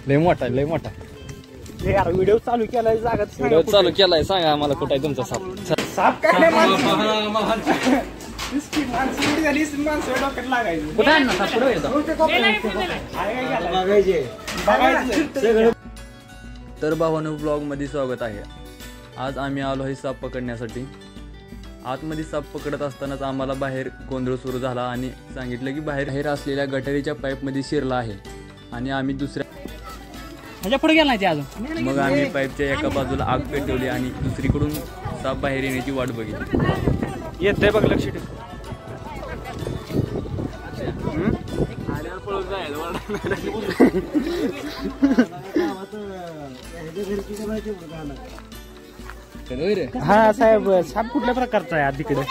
लय मोठा लय मोठा यार व्हिडिओ चालू केलाय जागा व्हिडिओ चालू केलाय सांगा आम्हाला कुठं आहे तुमचा साप साप काय माणसं डोक्यात लागायचं कुठं आहे ना साप कुठं येतो तर भावानो ब्लॉग मध्ये स्वागत आहे। आज आम्ही आलो आहे साप पकडण्यासाठी। आतमध्ये साप पकडत असतानाच आम्हाला बाहेर गोंधळ सुरू झाला आणि सांगितलं की बाहेर असलेल्या गटारीच्या पाईपमध्ये शिरला आहे आणि आम्ही दुसऱ्या पुढे गेला नाही अजून। मग आम्ही पाईपच्या एका बाजूला आग पेटवली आणि दुसरीकडून साप बाहेर येण्याची वाट बघितली। येतंय बघ लक्ष ठेव। हा साहेब साप कुठल्या प्रकारचा आहे तिकडे?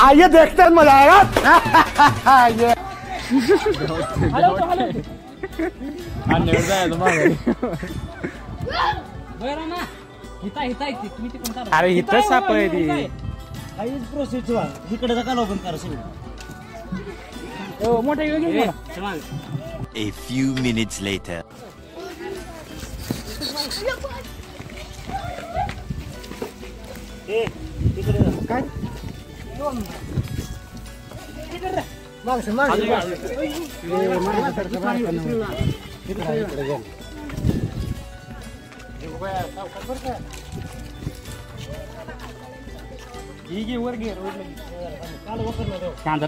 आइए देखते हैं मजा आएगा। अरे इथं साप आहे ती प्रोसेस इकडे का ओपन कर मोठे। A few minutes later. काय वर घे शांत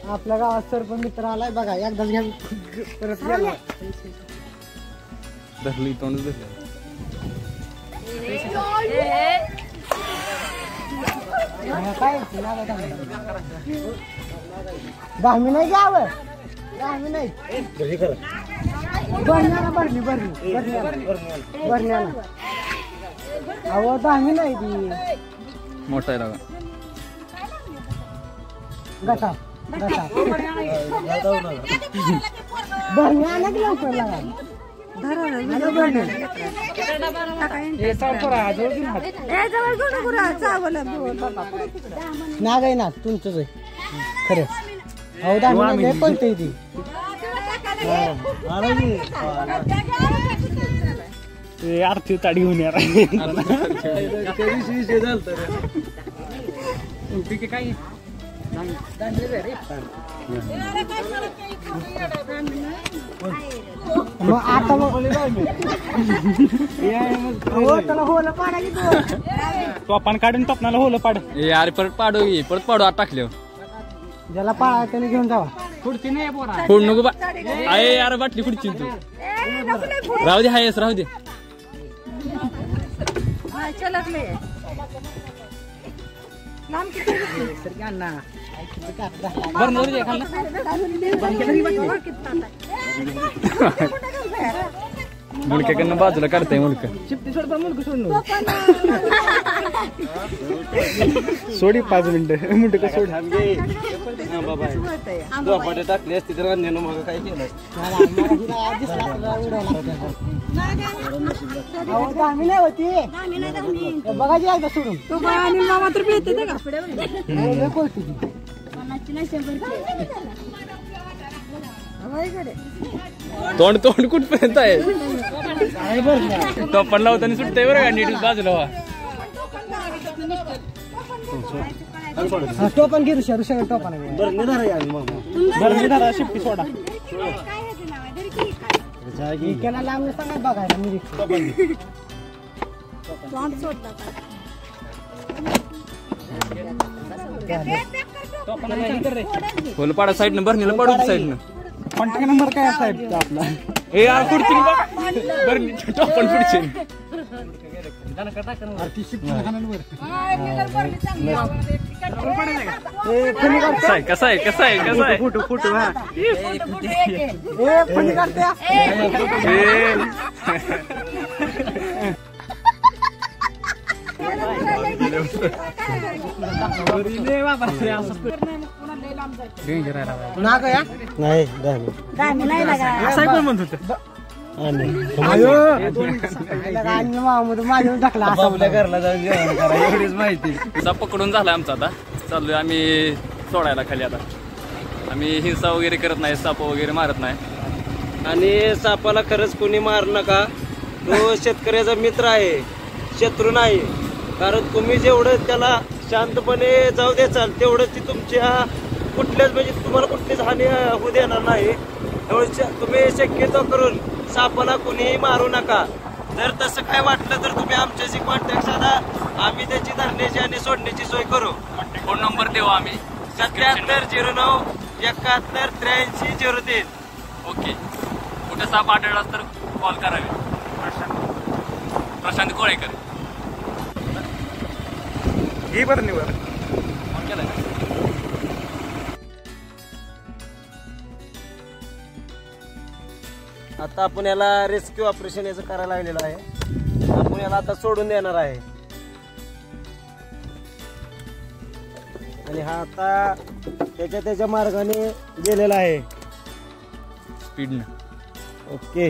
आपल्या गावात सरपंच मित्र आलाय बघा एकदाच घ्या परत गेला धरली तोंड धरलं काय 10 मिनिट नाही घ्यावं 10 मिनिट बरण्याला अहो 10 मिनिट आहे ती मोठा आहे गटा बरण्या लवकर लागा नागाय ना तुमचंच आहे खरं। अहो 10 मिनिट पळते ती आरती ताडी घेऊन यार काय मग आता टोपान काढून टोपणाला होलं पाड यार परत पाडू आत टाकले ज्याला पाळा त्याने घेऊन जावा। पुढची नाही फोड नको बा आहे यार बाटली पुढची तू राहू दे हायस राहू दे मुलक्याकडनं बाजूला काढताय मुलक सोडी 5 मिनिटं मुलक सोड टाकली असती तर मग काय केलं होती बघायची एकदा सोडून तोंड कुठपर्यंत आहे टोपण लावताना सुटतंय बरं का नीट बाजूला टोपण घे ऋषा टोपण बरं शिफ्टी सोडा केला लांब सांगा बघायला पाडा साईडनं भरणीला पाडू साईडनं कॉन्टॅक्ट नंबर काय साहेब आपला हे यार पुढची भरणी टोपण पुढची कसा आहे फोटो हा नाही बाबल्या घरला जाऊन जेवण करा एवढीच माहिती. साप पकडून झाला आमचा. आता चाललोय आम्ही सोडायला खाली. आता आम्ही हिंसा वगैरे करत नाही, साप वगैरे मारत नाही. आणि सापाला खरंच कोणी मारू नका. तो शेतकऱ्याचा मित्र आहे, शत्रू नाही. कारण तुम्ही जेवढं त्याला शांतपणे जाऊ द्याल तेवढंच ती तुमच्या कुठल्याच म्हणजे तुम्हाला कुठलीच हानी होऊ देणार नाही. तुम्ही शक्यतो करून सापाला कोणीही मारू नका. जर तसं काय वाटलं तर तुम्ही आमच्याशी कॉन्टॅक्ट साधा. आम्ही त्याची धरण्याची आणि सोडण्याची सोय करू. फोन नंबर देऊ आम्ही 7709 71 83 03. ओके. कुठे साप आढळलास तर कॉल करावे. प्रशांत कोळेकर. ही बरं निवड. फोन केलाय का? आता आपण याला रेस्क्यू ऑपरेशन याचं करायला लागलेलं आहे. आपण याला आता सोडून देणार आहे. आणि हा आता त्याच्या मार्गाने गेलेला आहे. स्पीडनं. ओके.